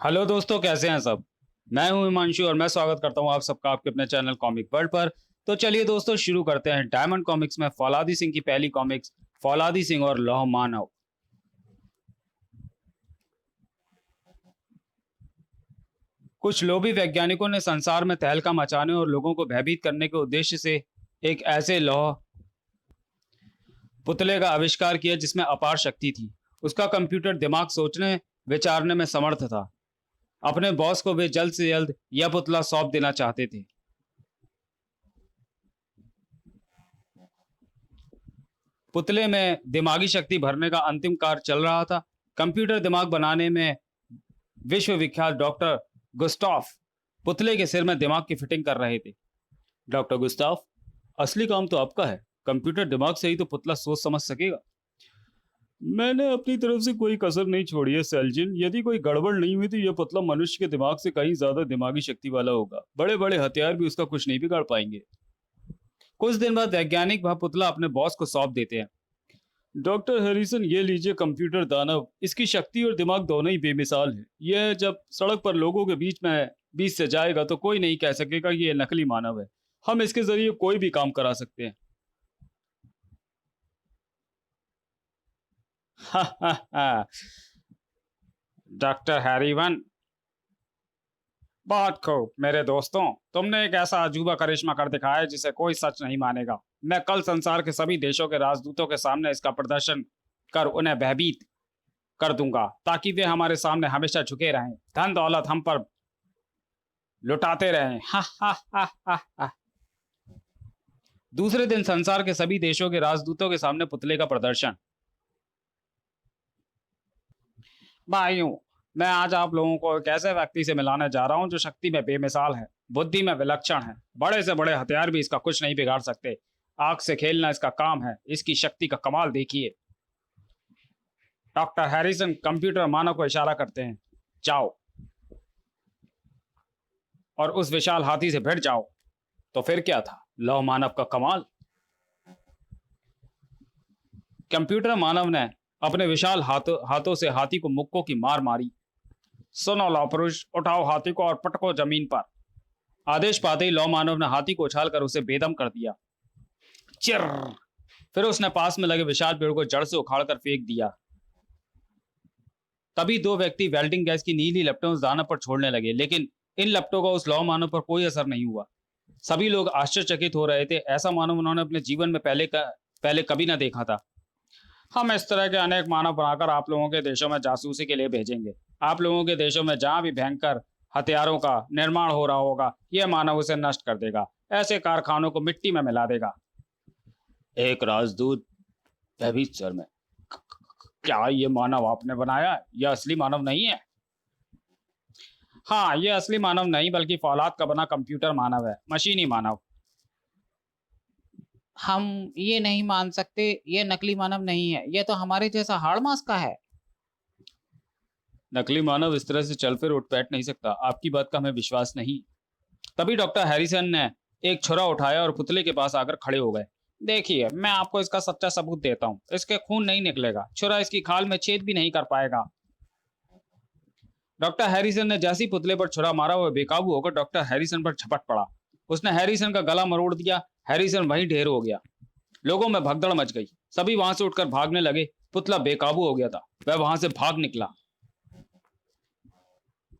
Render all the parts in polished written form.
Hello दोस्तों, कैसे हैं सब। मैं हूं हिमांशु और मैं स्वागत करता हूं आप सबका आपके अपने चैनल कॉमिक वर्ल्ड पर। तो चलिए दोस्तों, शुरू करते हैं डायमंड कॉमिक्स में फौलादी सिंह की पहली कॉमिक्स, फौलादी सिंह और लौह मानव। कुछ लोभी वैज्ञानिकों ने संसार में तहलका मचाने और लोगों को भयभीत करने के उद्देश्य से एक ऐसे लौह पुतले का आविष्कार किया जिसमें अपार शक्ति थी। उसका कंप्यूटर दिमाग सोचने विचारने में समर्थ था। अपने बॉस को वे जल्द से जल्द यह पुतला सौंप देना चाहते थे। पुतले में दिमागी शक्ति भरने का अंतिम कार्य चल रहा था। कंप्यूटर दिमाग बनाने में विश्व विख्यात डॉक्टर गुस्ताफ पुतले के सिर में दिमाग की फिटिंग कर रहे थे। डॉक्टर गुस्ताफ, असली काम तो आपका है। कंप्यूटर दिमाग से ही तो पुतला सोच समझ सकेगा। मैंने अपनी तरफ से कोई कसर नहीं छोड़ी है सेल्जिन। यदि कोई गड़बड़ नहीं हुई तो यह पुतला मनुष्य के दिमाग से कहीं ज्यादा दिमागी शक्ति वाला होगा। बड़े बड़े हथियार भी उसका कुछ नहीं बिगाड़ पाएंगे। कुछ दिन बाद वैज्ञानिक वह पुतला अपने बॉस को सौंप देते हैं। डॉक्टर हैरिसन, ये लीजिए कंप्यूटर दानव। इसकी शक्ति और दिमाग दोनों ही बेमिसाल है। यह जब सड़क पर लोगों के बीच से जाएगा तो कोई नहीं कह सकेगा कि यह नकली मानव है। हम इसके जरिए कोई भी काम करा सकते हैं। हा हा हा। डॉक्टर हैरीवन, बहुत खूब मेरे दोस्तों। तुमने एक ऐसा अजूबा करिश्मा कर दिखाया है जिसे कोई सच नहीं मानेगा। मैं कल संसार के सभी देशों के राजदूतों के सामने इसका प्रदर्शन कर उन्हें भयभीत कर दूंगा, ताकि वे हमारे सामने हमेशा झुके रहें, धन दौलत हम पर लुटाते रहें। हा हा हा हा हा। दूसरे दिन संसार के सभी देशों के राजदूतों के सामने पुतले का प्रदर्शन। भाइयों, मैं आज आप लोगों को एक ऐसे व्यक्ति से मिलाने जा रहा हूं जो शक्ति में बेमिसाल है, बुद्धि में विलक्षण है। बड़े से बड़े हथियार भी इसका कुछ नहीं बिगाड़ सकते। आग से खेलना इसका काम है। इसकी शक्ति का कमाल देखिए। डॉक्टर हैरिसन कंप्यूटर मानव को इशारा करते हैं, जाओ और उस विशाल हाथी से भिड़ जाओ। तो फिर क्या था लौह मानव का कमाल। कंप्यूटर मानव ने अपने विशाल हाथों से हाथी को मुक्कों की मार मारी। सुनो लौ पुरुष, उठाओ हाथी को और पटको जमीन पर। आदेश पाते ही लौ मानव ने हाथी को उछालकर उसे बेदम कर दिया। चिर। फिर उसने पास में लगे विशाल पेड़ को जड़ से उखाड़कर फेंक दिया। तभी दो व्यक्ति वेल्डिंग गैस की नीली लपटें उस दानव पर छोड़ने लगे, लेकिन इन लपटों का उस लौ मानव पर कोई असर नहीं हुआ। सभी लोग आश्चर्यचकित हो रहे थे। ऐसा मानव उन्होंने अपने जीवन में पहले कभी ना देखा था। हम इस तरह के अनेक मानव बनाकर आप लोगों के देशों में जासूसी के लिए भेजेंगे। आप लोगों के देशों में जहां भी भयंकर हथियारों का निर्माण हो रहा होगा, यह मानव उसे नष्ट कर देगा। ऐसे कारखानों को मिट्टी में मिला देगा। एक राजदूत भयभीत स्वर में, क्या ये मानव आपने बनाया है? यह असली मानव नहीं है। हाँ, यह असली मानव नहीं बल्कि फौलाद का बना कंप्यूटर मानव है, मशीनी मानव। हम ये नहीं मान सकते, ये नकली मानव नहीं है। ये तो हमारे जैसा हाड़ मास का है। नकली मानव इस तरह से चल फिर उठ बैठ नहीं सकता। आपकी बात का हमें विश्वास नहीं। तभी डॉक्टर हैरिसन ने एक छुरा उठाया और पुतले के पास आकर खड़े हो गए। देखिए, मैं आपको इसका सच्चा सबूत देता हूँ। इसके खून नहीं निकलेगा। छुरा इसकी खाल में छेद भी नहीं कर पाएगा। डॉक्टर हैरिसन ने जैसी पुतले पर छुरा मारा, वह बेकाबू होकर डॉक्टर हैरिसन पर झपट पड़ा। उसने हैरिसन का गला मरोड़ दिया। हैरिसन वहीं ढेर हो गया। लोगों में भगदड़ मच गई। सभी वहां से उठकर भागने लगे। पुतला बेकाबू हो गया था। वह वहां से भाग निकला।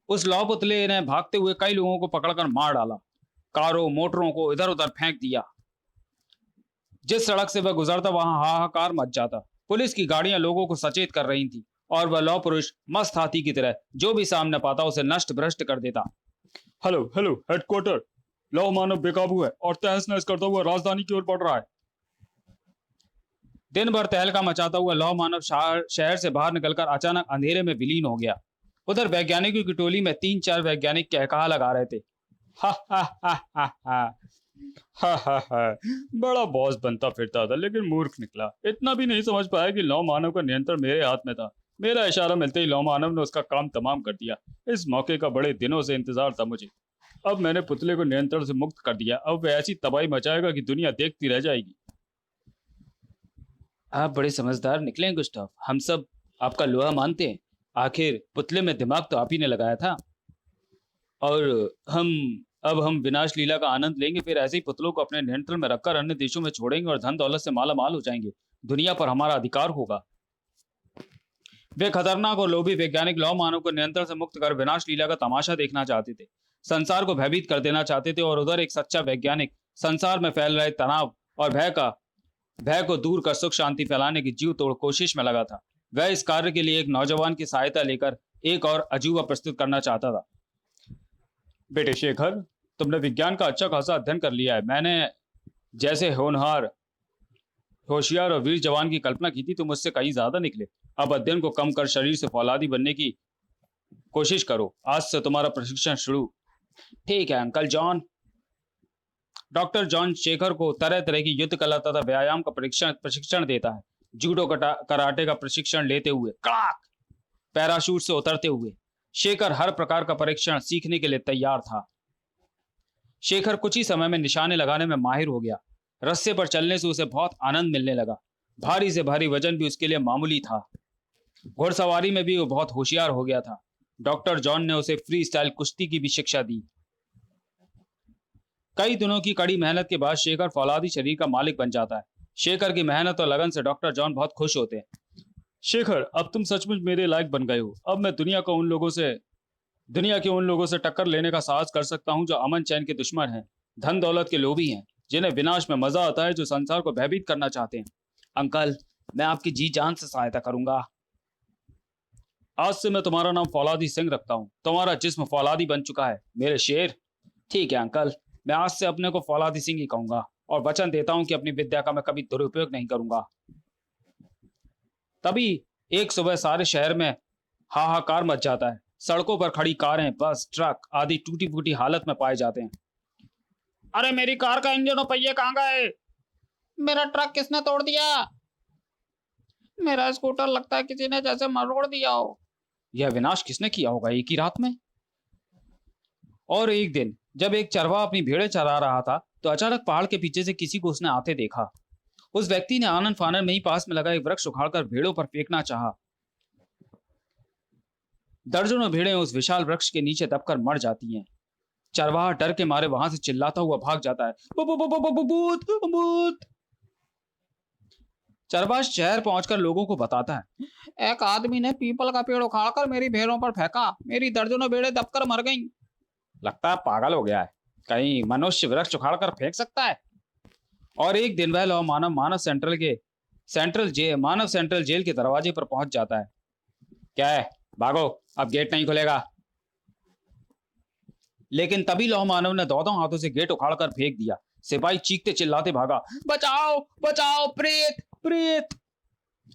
उस लौ पुतले ने भागते हुए कई लोगों को पकड़कर मार डाला। कारों मोटरों को इधर उधर फेंक दिया। जिस सड़क से वह गुजरता वहां हाहाकार मच जाता। पुलिस की गाड़ियां लोगों को सचेत कर रही थी और वह लौ पुरुष मस्त हाथी की तरह जो भी सामने पाता उसे नष्ट भ्रष्ट कर देता। हेलो हेलो हेडक्वार्टर, लौ मानव बेकाबू है और तहस नहस करता हुआ राजधानी की ओर बढ़ रहा है। दिन भर तहलका मचाता हुआ लौ मानव शहर से बाहर निकलकर अचानक अंधेरे में विलीन हो गया। उधर वैज्ञानिकों की टोली में 3-4 वैज्ञानिक कहकहा लगा रहे थे, हा हा हा हा हा हा हा हा। बड़ा बॉस बनता फिरता था लेकिन मूर्ख निकला। इतना भी नहीं समझ पाया कि लौ मानव का नियंत्रण मेरे हाथ में था। मेरा इशारा मिलते ही लौ मानव ने उसका काम तमाम कर दिया। इस मौके का बड़े दिनों से इंतजार था मुझे। अब मैंने पुतले को नियंत्रण से मुक्त कर दिया। अब वह ऐसी तबाही मचाएगा कि दुनिया देखती रह जाएगी। आप बड़े समझदार निकले गुस्ताव। हम सब आपका लोहा मानते हैं। आखिर पुतले में दिमाग तो आप ही ने लगाया था। और हम विनाश लीला का आनंद लेंगे, फिर ऐसे ही पुतलों को अपने नियंत्रण में रखकर अन्य देशों में छोड़ेंगे और धन दौलत से माला माल हो जाएंगे। दुनिया पर हमारा अधिकार होगा। वे खतरनाक और लोभी वैज्ञानिक लौह मानव को नियंत्रण से मुक्त कर विनाश लीला का तमाशा देखना चाहते थे, संसार को भयभीत कर देना चाहते थे। और उधर एक सच्चा वैज्ञानिक संसार में फैल रहे तनाव और भय को दूर कर सुख शांति फैलाने की जीव तोड़ कोशिश में लगा था। वह इस कार्य के लिए एक नौजवान की सहायता लेकर एक और अजूबा प्रस्तुत करना चाहता था। बेटे शेखर, तुमने विज्ञान का अच्छा खासा अध्ययन कर लिया है। मैंने जैसे होशियार और वीर जवान की कल्पना की थी, तुम मुझसे कहीं ज्यादा निकले। अब अध्ययन को कम कर शरीर से फौलादी बनने की कोशिश करो। आज से तुम्हारा प्रशिक्षण शुरू। ठीक है uncle John. Doctor John Shekhar को तरह तरह की युद्ध कला तथा व्यायाम का प्रशिक्षण देता है। जूडो कराटे का प्रशिक्षण लेते हुए, कड़ाक पैराशूट से उतरते हुए, शेखर हर प्रकार का परीक्षण सीखने के लिए तैयार था। शेखर कुछ ही समय में निशाने लगाने में माहिर हो गया। रस्से पर चलने से उसे बहुत आनंद मिलने लगा। भारी से भारी वजन भी उसके लिए मामूली था। घुड़सवारी में भी वो बहुत होशियार हो गया था। डॉक्टर जॉन ने उसे फ्री स्टाइल कुश्ती की भी शिक्षा दी। कई दिनों की कड़ी मेहनत के बाद शेखर फौलादी शरीर का मालिक बन जाता है। शेखर की मेहनत और लगन से डॉक्टर जॉन बहुत खुश होते हैं। शेखर, अब तुम सचमुच मेरे लायक बन गए हो। अब मैं दुनिया के उन लोगों से टक्कर लेने का साहस कर सकता हूं जो अमन चैन के दुश्मन हैं, धन दौलत के लोभी हैं, जिन्हें विनाश में मजा आता है, जो संसार को भयभीत करना चाहते हैं। अंकल, मैं आपकी जी जान से सहायता करूंगा। आज से मैं तुम्हारा नाम फौलादी सिंह रखता हूँ। तुम्हारा जिस्म फौलादी बन चुका है मेरे शेर। ठीक है अंकल, मैं आज से अपने को फौलादी सिंह ही कहूंगा और वचन देता हूं कि अपनी विद्या का मैं कभी दुरुपयोग नहीं करूंगा। तभी एक सुबह सारे शहर में हाहाकार मच जाता है। सड़कों पर खड़ी कारें, बस, ट्रक आदि टूटी फूटी हालत में पाए जाते हैं। अरे मेरी कार का इंजन और पहिए कहाँ गए? मेरा ट्रक किसने तोड़ दिया? मेरा स्कूटर लगता है किसी ने जैसे मरोड़ दिया हो। यह विनाश किसने किया होगा एक ही रात में? और एक दिन जब एक चरवाहा अपनी भेड़ें चरा रहा था तो अचानक पहाड़ के पीछे से किसी को उसने आते देखा। उस व्यक्ति ने आनन फानन में ही पास में लगा एक वृक्ष उखाड़कर भेड़ों पर फेंकना चाहा। दर्जनों भेड़ें उस विशाल वृक्ष के नीचे दबकर मर जाती हैं। चरवाहा डर के मारे वहां से चिल्लाता हुआ भाग जाता है। भूत भूत। चरवाहा शहर पहुंचकर लोगों को बताता है, एक आदमी ने पीपल का पेड़ उखाड़कर मेरी भेड़ों पर फेंका। मेरी दर्जनों भेड़ें दबकर मर गईं। लगता है पागल हो गया है। कहीं मनुष्य वृक्ष उखाड़कर फेंक सकता है? और एक दिन वह लौह मानव मानव सेंट्रल जेल के दरवाजे पर पहुंच जाता है। क्या है, भागो, अब गेट नहीं खुलेगा। लेकिन तभी लौह मानव ने दोनों हाथों से गेट उखाड़कर फेंक दिया। सिपाही चीखते चिल्लाते भागा, बचाओ बचाओ, प्रेत प्रेत।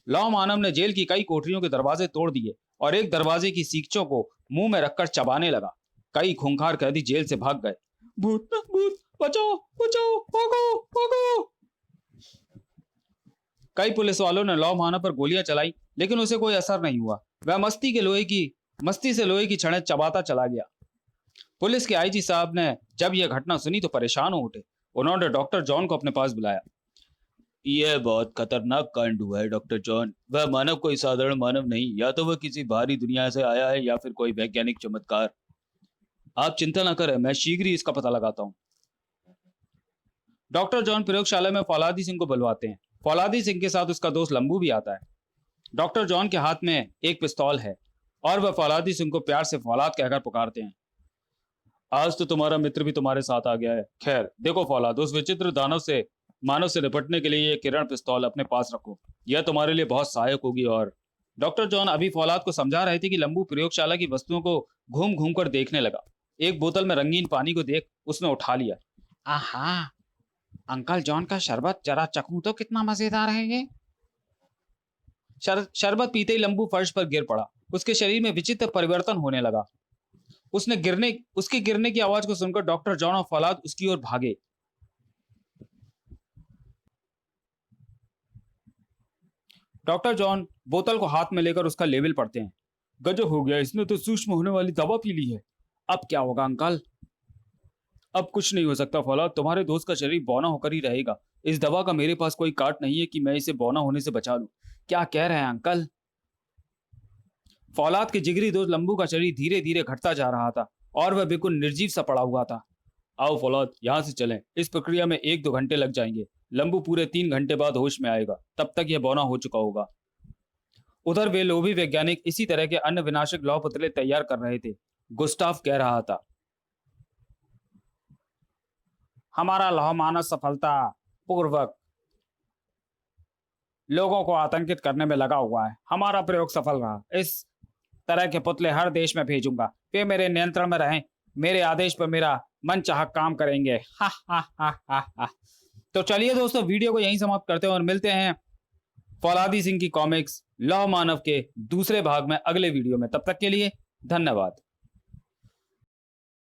लौह मानव ने जेल की कई कोठरियों के दरवाजे तोड़ दिए और एक दरवाजे की सीकचों को मुंह में रखकर चबाने लगा। कई खूंखार कैदी जेल से भाग गए। भूत भूत, बचाओ बचाओ, भागो भागो। कई पुलिस वालों ने लौह मानव पर गोलियां चलाई, लेकिन उसे कोई असर नहीं हुआ। वह मस्ती से लोहे की छड़ें चबाता चला गया। पुलिस के आईजी साहब ने जब यह घटना सुनी तो परेशान हो उठे। उन्होंने डॉक्टर जॉन को अपने पास बुलाया। यह बहुत खतरनाक कांड हुआ है डॉक्टर जॉन। वह मानव कोई साधारण मानव नहीं, या तो वह किसी बाहरी दुनिया से आया है या फिर कोई वैज्ञानिक चमत्कार। आप चिंता न करें, मैं शीघ्र ही इसका पता लगाता हूं। डॉक्टर जॉन प्रयोगशाला में फौलादी सिंह को बुलवाते हैं। फौलादी सिंह के साथ उसका दोस्त लंबू भी आता है। डॉक्टर जॉन के हाथ में एक पिस्तौल है और वह फौलादी सिंह को प्यार से फौलाद कहकर पुकारते हैं। आज तो तुम्हारा मित्र भी तुम्हारे साथ आ गया है। खैर देखो फौलाद, उस विचित्र मानव से निपटने के लिए ये किरण पिस्तौल अपने पास रखो। यह तुम्हारे लिए बहुत सहायक होगी। और डॉक्टर जॉन अभी फौलाद को समझा रहे थे कि लंबू प्रयोगशाला की वस्तुओं को घूम घूम कर देखने लगा। एक बोतल में रंगीन पानी को देख उसने उठा लिया। आहा, अंकल जॉन का शरबत जरा चखूं तो कितना मजेदार है ये। शरबत पीते ही लंबू फर्श पर गिर पड़ा। उसके शरीर में विचित्र परिवर्तन होने लगा। उसके गिरने की आवाज को सुनकर डॉक्टर जॉन और फौलाद उसकी ओर भागे। डॉक्टर जॉन बोतल को हाथ में लेकर उसका लेवल पढ़ते हैं। गजब हो गया, इसने तो सूक्ष्म होने वाली दवा पी ली है। अब क्या होगा अंकल? अब कुछ नहीं हो सकता फौलाद, तुम्हारे दोस्त का शरीर बौना होकर ही रहेगा। इस दवा का मेरे पास कोई काट नहीं है कि मैं इसे बौना होने से बचा लूं। क्या कह रहे हैं अंकल? फौलाद के जिगरी दोस्त लंबू का शरीर धीरे धीरे घटता जा रहा था और वह बिल्कुल निर्जीव सा पड़ा हुआ था। आओ फौलाद, यहाँ से चलें। इस प्रक्रिया में 1-2 घंटे लग जाएंगे। लंबू पूरे 3 घंटे बाद होश में आएगा, तब तक यह बौना हो चुका होगा। उधर वे लोभी वैज्ञानिक इसी तरह के अन्य विनाशक लौह पुतले तैयार कर रहे थे। गुस्ताफ कह रहा था, हमारा लौह मानव सफलता पूर्वक लोगों को आतंकित करने में लगा हुआ है। हमारा प्रयोग सफल रहा। इस तरह के पुतले हर देश में भेजूंगा। वे मेरे नियंत्रण में रहें। मेरे आदेश पर मेरा मन चाह काम करेंगे। हा हा हा हा हा। तो चलिए दोस्तों, वीडियो को यहीं समाप्त करते हैं और मिलते हैं फौलादी सिंह की कॉमिक्स लौह मानव के दूसरे भाग में अगले वीडियो में। तब तक के लिए धन्यवाद।